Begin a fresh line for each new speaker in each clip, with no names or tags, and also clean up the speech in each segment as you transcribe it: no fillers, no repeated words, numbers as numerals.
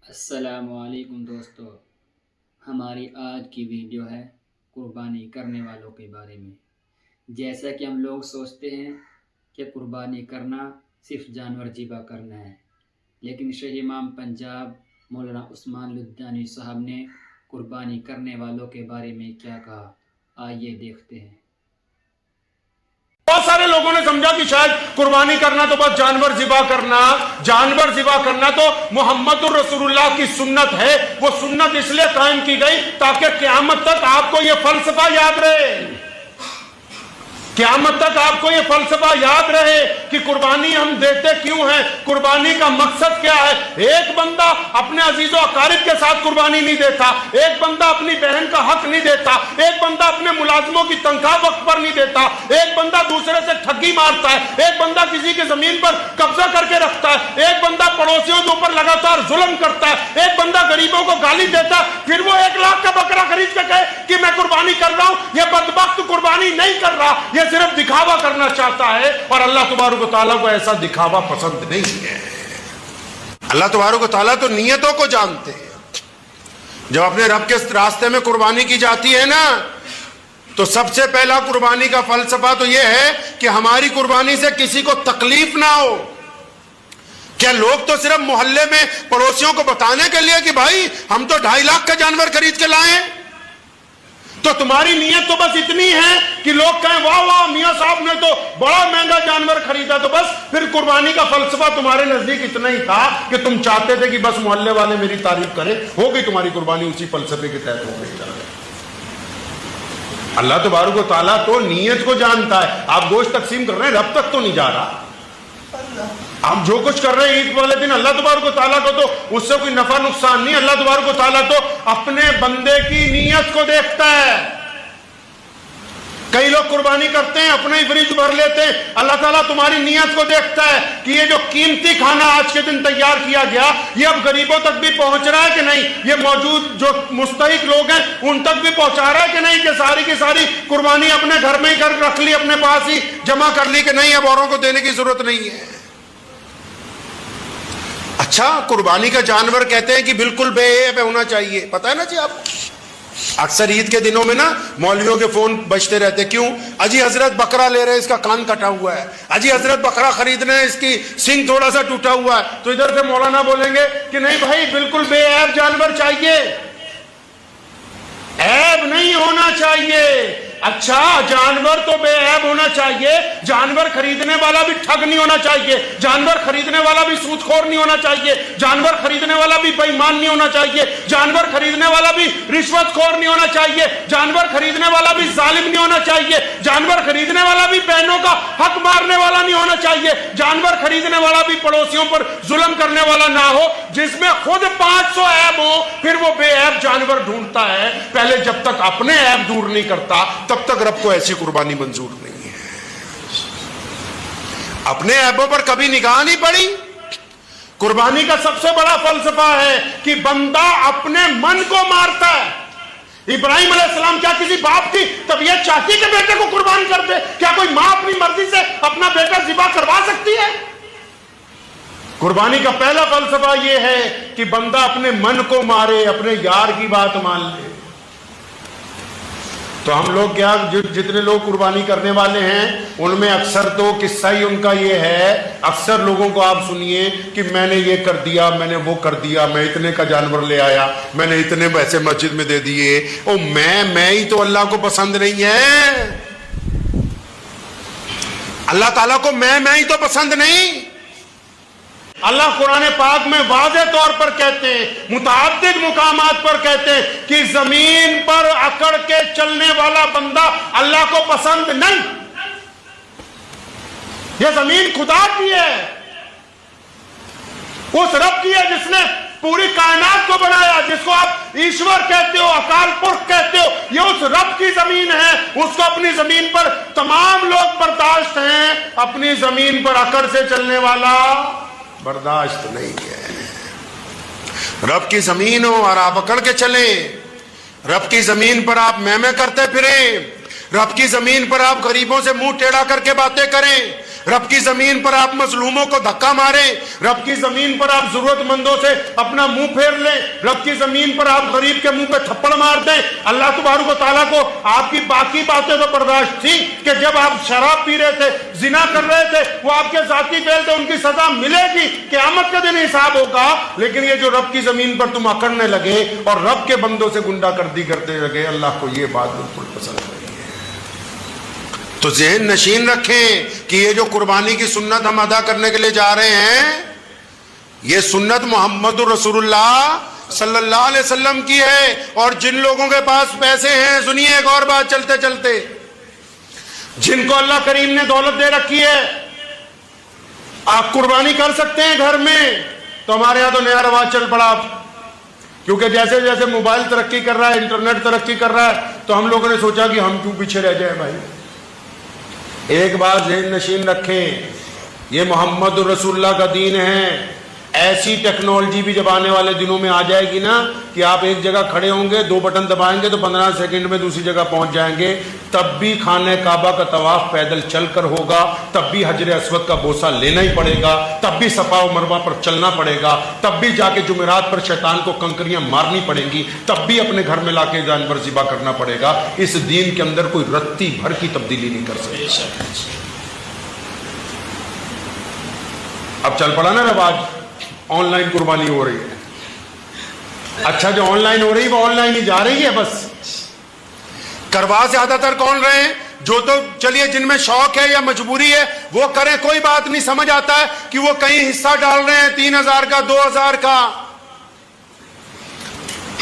السلام علیکم دوستو، ہماری آج کی ویڈیو ہے قربانی کرنے والوں کے بارے میں۔ جیسا کہ ہم لوگ سوچتے ہیں کہ قربانی کرنا صرف جانور ذبح کرنا ہے، لیکن شیخ امام پنجاب مولانا عثمان لدھیانوی صاحب نے قربانی کرنے والوں کے بارے میں کیا کہا، آئیے دیکھتے ہیں۔
بہت سارے لوگوں نے سمجھا کہ شاید قربانی کرنا تو بس جانور ذبح کرنا تو محمد الرسول اللہ کی سنت ہے۔ وہ سنت اس لیے قائم کی گئی تاکہ قیامت تک آپ کو یہ فلسفہ یاد رہے، قیامت تک آپ کو یہ فلسفہ یاد رہے کہ قربانی ہم دیتے کیوں ہیں، قربانی کا مقصد کیا ہے۔ ایک بندہ اپنے عزیز و اقارب کے ساتھ قربانی نہیں دیتا، ایک بندہ اپنی بہن کا حق نہیں دیتا، ایک بندہ اپنے ملازموں کی تنخواہ وقت پر نہیں دیتا، ایک بندہ دوسرے سے ٹھگی مارتا ہے، ایک بندہ کسی کی زمین پر قبضہ کر کے رکھتا ہے، ایک بندہ پڑوسیوں کے اوپر لگاتار ظلم کرتا ہے، ایک بندہ غریبوں کو گالی دیتا ہے، پھر وہ 1 لاکھ کا بکرا خرید کے کہے کہ میں قربانی کر رہا ہوں۔ یہ بدبخت قربانی نہیں کر رہا، یہ صرف دکھاوا کرنا چاہتا ہے، اور اللہ تبارک و تعالیٰ کو ایسا دکھاوا پسند نہیں ہے۔ اللہ تبارک و تعالیٰ تو نیتوں کو جانتے ہیں۔ جب اپنے رب کے راستے میں قربانی کی جاتی ہے نا، تو سب سے پہلا قربانی کا فلسفہ تو یہ ہے کہ ہماری قربانی سے کسی کو تکلیف نہ ہو۔ کیا لوگ تو صرف محلے میں پڑوسیوں کو بتانے کے لیے کہ بھائی ہم تو 2.5 لاکھ کا جانور خرید کے لائے ہیں، تو تمہاری نیت تو بس اتنی ہے کہ لوگ کہیں واہ واہ میاں صاحب نے تو بڑا مہنگا جانور خریدا، تو بس پھر قربانی کا فلسفہ تمہارے نزدیک اتنا ہی تھا کہ تم چاہتے تھے کہ بس محلے والے میری تعریف کریں، ہو گئی تمہاری قربانی اسی فلسفے کے تحت ہو گئی۔ اللہ تبارک و تعالیٰ تو نیت کو جانتا ہے۔ آپ گوشت تقسیم کر رہے ہیں، رب تک تو نہیں جا رہا، آپ جو کچھ کر رہے ہیں عید والے دن، اللہ تبارک و تعالیٰ کو تو اس سے کوئی نفع نقصان نہیں۔ اللہ تبارک و تعالیٰ تو اپنے بندے کی نیت کو دیکھتا ہے۔ کئی لوگ قربانی کرتے ہیں، اپنے ہی فریج بھر لیتے ہیں، اللہ تعالیٰ تمہاری نیت کو دیکھتا ہے کہ یہ جو قیمتی کھانا آج کے دن تیار کیا گیا یہ اب غریبوں تک بھی پہنچ رہا ہے کہ نہیں، یہ موجود جو مستحق لوگ ہیں ان تک بھی پہنچا رہا ہے کہ نہیں، کہ ساری کی ساری قربانی اپنے گھر میں ہی کر رکھ لی، اپنے پاس ہی جمع کر لی کہ نہیں اب اوروں کو دینے کی ضرورت نہیں ہے۔ اچھا، قربانی کا جانور کہتے ہیں کہ بالکل بے عیب ہونا چاہیے، پتہ ہے نا جی آپ کو، اکثر عید کے دنوں میں نا مولویوں کے فون بجتے رہتے، کیوں؟ اجی حضرت بکرا لے رہے ہیں، اس کا کان کٹا ہوا ہے، اجی حضرت بکرا خریدنا ہے، اس کی سنگ تھوڑا سا ٹوٹا ہوا ہے، تو ادھر سے مولانا بولیں گے کہ نہیں بھائی بالکل بے عیب جانور چاہیے، عیب نہیں ہونا چاہیے۔ اچھا، جانور تو بے عیب ہونا چاہیے، جانور خریدنے والا بھی ٹھگ نہیں ہونا چاہیے، جانور خریدنے والا بھی سود خور نہیں ہونا چاہیے، جانور خریدنے والا بھی بے ایمان نہیں ہونا چاہیے، جانور خریدنے والا بھی رشوت خور نہیں ہونا چاہیے، جانور خریدنے والا بھی ظالم نہیں ہونا چاہیے، جانور خریدنے والا بھی بہنوں کا حق مارنے والا نہیں ہونا چاہیے، جانور خریدنے والا بھی پڑوسیوں پر ظلم کرنے والا نہ ہو۔ جس میں خود 500 عیب ہو پھر وہ بے عیب جانور ڈھونڈتا ہے، پہلے جب تک اپنے عیب دور نہیں کرتا تب تک رب کو ایسی قربانی منظور نہیں ہے۔ اپنے عیبوں پر کبھی نگاہ نہیں پڑی۔ قربانی کا سب سے بڑا فلسفہ ہے کہ بندہ اپنے من کو مارتا ہے۔ ابراہیم علیہ السلام کیا کسی باپ کی طبیعت چاہتی کہ بیٹے کو قربان کر دے؟ کیا کوئی ماں اپنی مرضی سے اپنا بیٹا ذبح کروا سکتی ہے؟ قربانی کا پہلا فلسفہ یہ ہے کہ بندہ اپنے من کو مارے، اپنے یار کی بات مان لے۔ تو ہم لوگ کیا، جتنے لوگ قربانی کرنے والے ہیں ان میں اکثر تو قصہ ہی ان کا یہ ہے، اکثر لوگوں کو آپ سنیے کہ میں نے یہ کر دیا، میں نے وہ کر دیا، میں اتنے کا جانور لے آیا، میں نے اتنے پیسے مسجد میں دے دیے، او میں ہی تو اللہ کو پسند نہیں ہے۔ اللہ تعالیٰ کو میں ہی تو پسند نہیں۔ اللہ قرآن پاک میں واضح طور پر کہتے ہیں، متعدد مقامات پر کہتے ہیں کہ زمین پر اکڑ کے چلنے والا بندہ اللہ کو پسند نہیں۔ یہ زمین خدا کی ہے، اس رب کی ہے جس نے پوری کائنات کو بنایا، جس کو آپ ایشور کہتے ہو، اکال پرخ کہتے ہو، یہ اس رب کی زمین ہے۔ اس کو اپنی زمین پر تمام لوگ برداشت ہیں، اپنی زمین پر اکڑ سے چلنے والا برداشت نہیں ہے۔ رب کی زمین ہو اور آپ اکڑ کے چلیں، رب کی زمین پر آپ میں کرتے پھریں، رب کی زمین پر آپ غریبوں سے منہ ٹیڑھا کر کے باتیں کریں، رب کی زمین پر آپ مظلوموں کو دھکا ماریں، رب کی زمین پر آپ ضرورت مندوں سے اپنا منہ پھیر لیں، رب کی زمین پر آپ غریب کے منہ پہ تھپڑ مار دیں۔ اللہ تبارک و تعالیٰ کو آپ کی باقی باتیں تو برداشت تھی کہ جب آپ شراب پی رہے تھے، زنا کر رہے تھے، وہ آپ کے ذاتی فعل تھے، ان کی سزا ملے گی، قیامت کے دن حساب ہوگا۔ لیکن یہ جو رب کی زمین پر تم اکڑنے لگے اور رب کے بندوں سے گنڈا گردی کرتے لگے، اللہ کو یہ بات بالکل پسند نہیں ہے۔ تو ذہن نشین رکھیں کہ یہ جو قربانی کی سنت ہم ادا کرنے کے لیے جا رہے ہیں، یہ سنت محمد رسول اللہ صلی اللہ علیہ وسلم کی ہے۔ اور جن لوگوں کے پاس پیسے ہیں، سنیے ایک اور بات چلتے چلتے، جن کو اللہ کریم نے دولت دے رکھی ہے، آپ قربانی کر سکتے ہیں گھر میں۔ تو ہمارے یہاں تو نیا رواج چل پڑا، کیونکہ جیسے جیسے موبائل ترقی کر رہا ہے، انٹرنیٹ ترقی کر رہا ہے، تو ہم لوگوں نے سوچا کہ ہم کیوں پیچھے رہ جائیں بھائی۔ ایک بات ذہن نشین رکھیں، یہ محمد رسول اللہ کا دین ہے۔ ایسی ٹیکنالوجی بھی جب آنے والے دنوں میں آ جائے گی نا کہ آپ ایک جگہ کھڑے ہوں گے، 2 بٹن دبائیں گے تو 15 سیکنڈ میں دوسری جگہ پہنچ جائیں گے، تب بھی خانہ کعبہ کا طواف پیدل چل کر ہوگا، تب بھی حجر اسود کا بوسہ لینا ہی پڑے گا، تب بھی صفا و مروہ پر چلنا پڑے گا، تب بھی جا کے جمعرات پر شیطان کو کنکریاں مارنی پڑیں گی، تب بھی اپنے گھر میں لا کے جانور ذبح کرنا پڑے گا۔ اس دین کے اندر کوئی رتی بھر کی تبدیلی نہیں کر سکتا۔ اب چل پڑا نا رواج، آن لائن قربانی ہو رہی ہے۔ اچھا، جو آن لائن ہو رہی ہے وہ آن لائن ہی جا رہی ہے، بس کروا زیادہ تر کون رہے ہیں؟ جو تو چلیے جن میں شوق ہے یا مجبوری ہے وہ کریں، کوئی بات نہیں، سمجھ آتا ہے کہ وہ کہیں حصہ ڈال رہے ہیں 3000 کا 2000 کا۔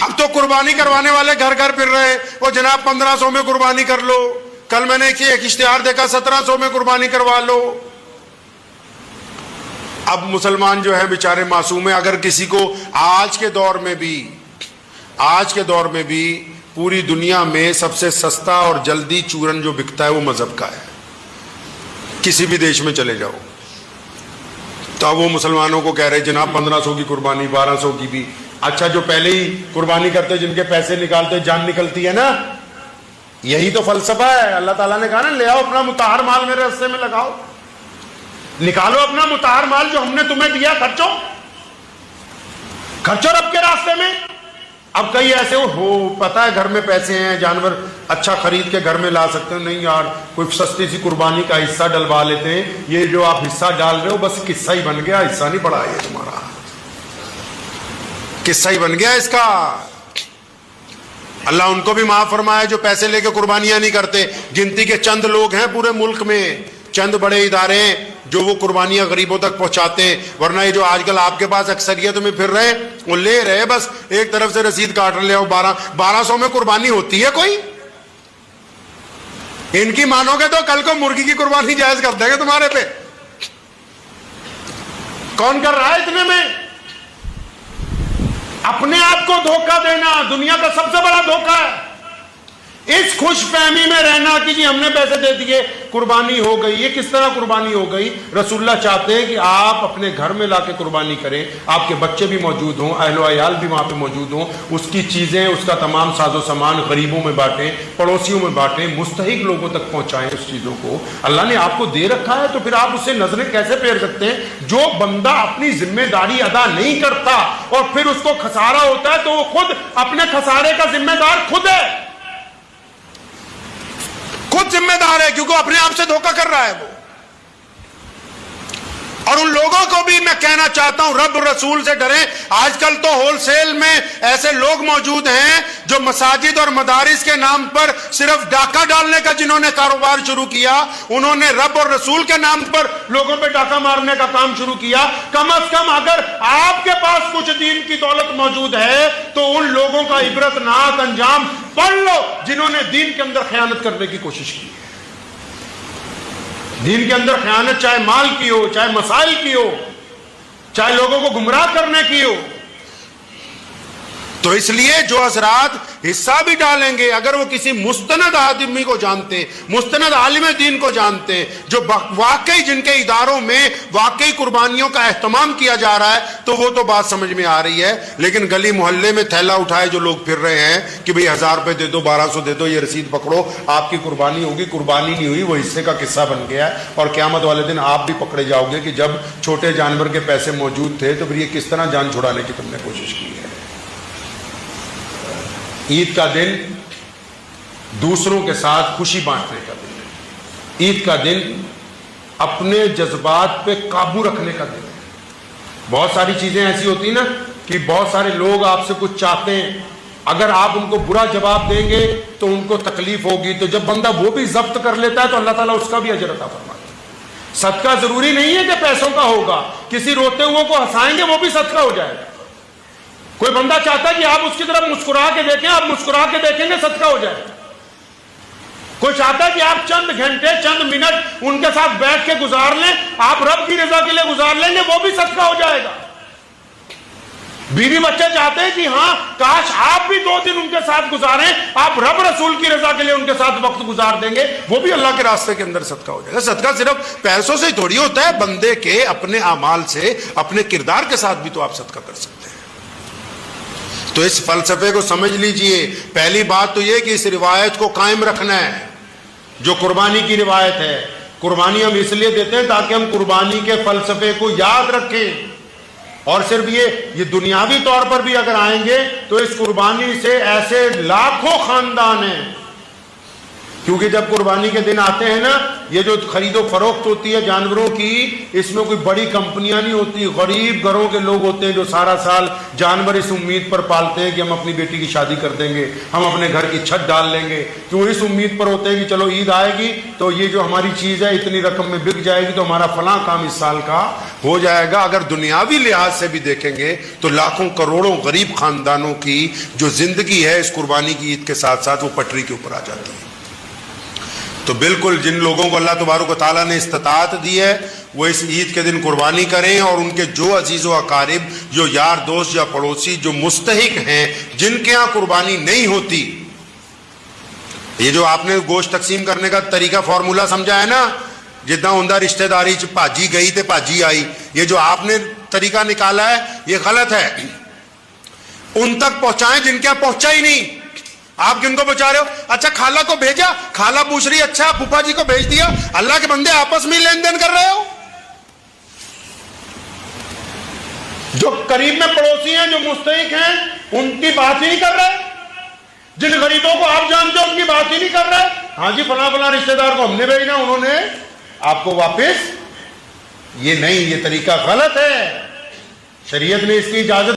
اب تو قربانی کروانے والے گھر گھر پھر رہے ہیں، وہ جناب 1500 میں قربانی کر لو، کل میں نے ایک اشتہار دیکھا 1700 میں قربانی کروا لو۔ اب مسلمان جو ہے بیچارے معصوم ہیں، اگر کسی کو آج کے دور میں بھی پوری دنیا میں سب سے سستا اور جلدی چورن جو بکتا ہے وہ مذہب کا ہے، کسی بھی دیش میں چلے جاؤ، تو اب وہ مسلمانوں کو کہہ رہے جناب 1500 کی قربانی، 1200 کی بھی۔ اچھا، جو پہلے ہی قربانی کرتے جن کے پیسے نکالتے جان نکلتی ہے نا، یہی تو فلسفہ ہے۔ اللہ تعالیٰ نے کہا نا، لے آؤ اپنا مطہر مال میرے راستے میں لگاؤ، نکالو اپنا مطہر مال جو ہم نے تمہیں دیا، خرچو رب کے راستے میں۔ اب کئی ایسے ہو پتا ہے گھر میں پیسے ہیں، جانور اچھا خرید کے گھر میں لا سکتے ہیں، نہیں یار کوئی سستی سی قربانی کا حصہ ڈلوا لیتے ہیں۔ یہ جو آپ حصہ ڈال رہے ہو بس قصہ ہی بن گیا، حصہ نہیں پڑا، یہ تمہارا قصہ ہی بن گیا اس کا۔ اللہ ان کو بھی معاف فرمائے جو پیسے لے کے قربانیاں نہیں کرتے۔ گنتی کے چند لوگ ہیں پورے ملک میں، چند بڑے ادارے ہیں جو وہ قربانیاں غریبوں تک پہنچاتے ہیں، ورنہ یہ جو آج کل آپ کے پاس اکثریت میں پھر رہے وہ لے رہے، بس ایک طرف سے رسید کاٹ لے آؤ۔ 1200 میں قربانی ہوتی ہے کوئی؟ ان کی مانو گے تو کل کو مرغی کی قربانی جائز کر دیں گے تمہارے پہ۔ کون کر رہا ہے اتنے میں؟ اپنے آپ کو دھوکہ دینا دنیا کا سب سے بڑا دھوکہ ہے۔ اس خوش فہمی میں رہنا کہ جی ہم نے پیسے دے دیے قربانی ہو گئی۔ یہ کس طرح قربانی ہو گئی؟ رسول اللہ چاہتے ہیں کہ آپ اپنے گھر میں لا کے قربانی کریں، آپ کے بچے بھی موجود ہوں، اہل و عیال بھی وہاں پہ موجود ہوں، اس کی چیزیں، اس کا تمام ساز و سامان غریبوں میں بانٹیں، پڑوسیوں میں بانٹیں، مستحق لوگوں تک پہنچائیں اس چیزوں کو۔ اللہ نے آپ کو دے رکھا ہے تو پھر آپ اسے نظریں کیسے پھیر سکتے ہیں؟ جو بندہ اپنی ذمہ داری ادا نہیں کرتا اور پھر اس کو خسارہ ہوتا ہے تو وہ خود اپنے خسارے کا ذمہ دار خود ہے، خود ذمہ دار ہے، کیونکہ اپنے آپ سے دھوکہ کر رہا ہے وہ۔ اور ان لوگوں کو بھی میں کہنا چاہتا ہوں رب رسول سے ڈریں۔ آج کل تو ہول سیل میں ایسے لوگ موجود ہیں جو مساجد اور مدارس کے نام پر صرف ڈاکہ ڈالنے کا جنہوں نے کاروبار شروع کیا، انہوں نے رب اور رسول کے نام پر لوگوں پہ ڈاکہ مارنے کا کام شروع کیا۔ کم از کم اگر آپ کے پاس کچھ دین کی دولت موجود ہے تو ان لوگوں کا عبرتناک انجام پڑھ لو جنہوں نے دین کے اندر خیانت کرنے کی کوشش کی۔ دین کے اندر خیانت چاہے مال کی ہو، چاہے مسائل کی ہو، چاہے لوگوں کو گمراہ کرنے کی ہو۔ تو اس لیے جو حضرات حصہ بھی ڈالیں گے، اگر وہ کسی مستند آدمی کو جانتے، مستند عالم دین کو جانتے، جو واقعی جن کے اداروں میں واقعی قربانیوں کا اہتمام کیا جا رہا ہے، تو وہ تو بات سمجھ میں آ رہی ہے۔ لیکن گلی محلے میں تھیلا اٹھائے جو لوگ پھر رہے ہیں کہ بھئی 1000 روپے دے دو، 1200 دے دو، یہ رسید پکڑو، آپ کی قربانی ہوگی، قربانی نہیں ہوئی، وہ حصے کا قصہ بن گیا ہے، اور قیامت والے دن آپ بھی پکڑے جاؤ گے کہ جب چھوٹے جانور کے پیسے موجود تھے تو پھر یہ کس طرح جان چھڑانے کی تم نے کوشش کی ہے۔ عید کا دن دوسروں کے ساتھ خوشی بانٹنے کا دن ہے، عید کا دن اپنے جذبات پہ قابو رکھنے کا دن ہے۔ بہت ساری چیزیں ایسی ہوتی ہیں نا کہ بہت سارے لوگ آپ سے کچھ چاہتے ہیں، اگر آپ ان کو برا جواب دیں گے تو ان کو تکلیف ہوگی، تو جب بندہ وہ بھی ضبط کر لیتا ہے تو اللہ تعالیٰ اس کا بھی اجر عطا فرماتا ہے۔ صدقہ ضروری نہیں ہے کہ پیسوں کا ہوگا، کسی روتے ہوئے کو ہنسائیں گے وہ بھی صدقہ ہو جائے گا۔ کوئی بندہ چاہتا ہے کہ آپ اس کی طرف مسکرا کے دیکھیں، آپ مسکرا کے دیکھیں گے صدقہ ہو جائے گا۔ کوئی چاہتا ہے کہ آپ چند گھنٹے چند منٹ ان کے ساتھ بیٹھ کے گزار لیں، آپ رب کی رضا کے لیے گزار لیں گے، وہ بھی صدقہ ہو جائے گا۔ بیوی بچے چاہتے ہیں کہ ہاں کاش آپ بھی 2 دن ان کے ساتھ گزاریں، آپ رب رسول کی رضا کے لیے ان کے ساتھ وقت گزار دیں گے، وہ بھی اللہ کے راستے کے اندر صدقہ ہو جائے گا۔ صدقہ صرف پیسوں سے ہی تھوڑی ہوتا ہے، بندے کے اپنے اعمال سے، اپنے کردار کے ساتھ بھی تو آپ صدقہ کر سکتے ہیں۔ تو اس فلسفے کو سمجھ لیجئے۔ پہلی بات تو یہ کہ اس روایت کو قائم رکھنا ہے جو قربانی کی روایت ہے۔ قربانی ہم اس لیے دیتے ہیں تاکہ ہم قربانی کے فلسفے کو یاد رکھیں، اور صرف یہ دنیاوی طور پر بھی اگر آئیں گے تو اس قربانی سے ایسے لاکھوں خاندان ہیں، کیونکہ جب قربانی کے دن آتے ہیں نا، یہ جو خرید و فروخت ہوتی ہے جانوروں کی، اس میں کوئی بڑی کمپنیاں نہیں ہوتی، غریب گھروں کے لوگ ہوتے ہیں جو سارا سال جانور اس امید پر پالتے ہیں کہ ہم اپنی بیٹی کی شادی کر دیں گے، ہم اپنے گھر کی چھت ڈال لیں گے، کیوں اس امید پر ہوتے ہیں کہ چلو عید آئے گی تو یہ جو ہماری چیز ہے اتنی رقم میں بک جائے گی تو ہمارا فلاں کام اس سال کا ہو جائے گا۔ اگر دنیاوی لحاظ سے بھی دیکھیں گے تو لاکھوں کروڑوں غریب خاندانوں کی جو زندگی ہے اس قربانی کی عید کے ساتھ ساتھ وہ پٹری کے اوپر آ جاتی ہے۔ تو بالکل جن لوگوں کو اللہ تبارک و تعالیٰ نے استطاعت دی ہے وہ اس عید کے دن قربانی کریں، اور ان کے جو عزیز و اقارب، جو یار دوست یا پڑوسی جو مستحق ہیں، جن کے ہاں قربانی نہیں ہوتی، یہ جو آپ نے گوشت تقسیم کرنے کا طریقہ فارمولا سمجھا ہے نا، جتنا عمدہ رشتہ داری پاجی گئی تے پاجی آئی، یہ جو آپ نے طریقہ نکالا ہے یہ غلط ہے۔ ان تک پہنچائیں جن کے ہاں پہنچا ہی نہیں۔ آپ کن کو پہنچا رہے ہو؟ اچھا خالہ کو بھیجا، خالہ پوچھ رہی اچھا پھوپھا جی کو بھیج دیا، اللہ کے بندے آپس میں لین دین کر رہے ہو۔ جو قریب میں پڑوسی ہیں، جو مستحق ہیں، ان کی بات ہی نہیں کر رہے، جن غریبوں کو آپ جانتے ہو ان کی بات ہی نہیں کر رہے۔ ہاں جی فلاں فلاں رشتہ دار کو ہم نے بھیجنا، انہوں نے آپ کو واپس، یہ نہیں، یہ طریقہ غلط ہے، شریعت نے اس کی اجازت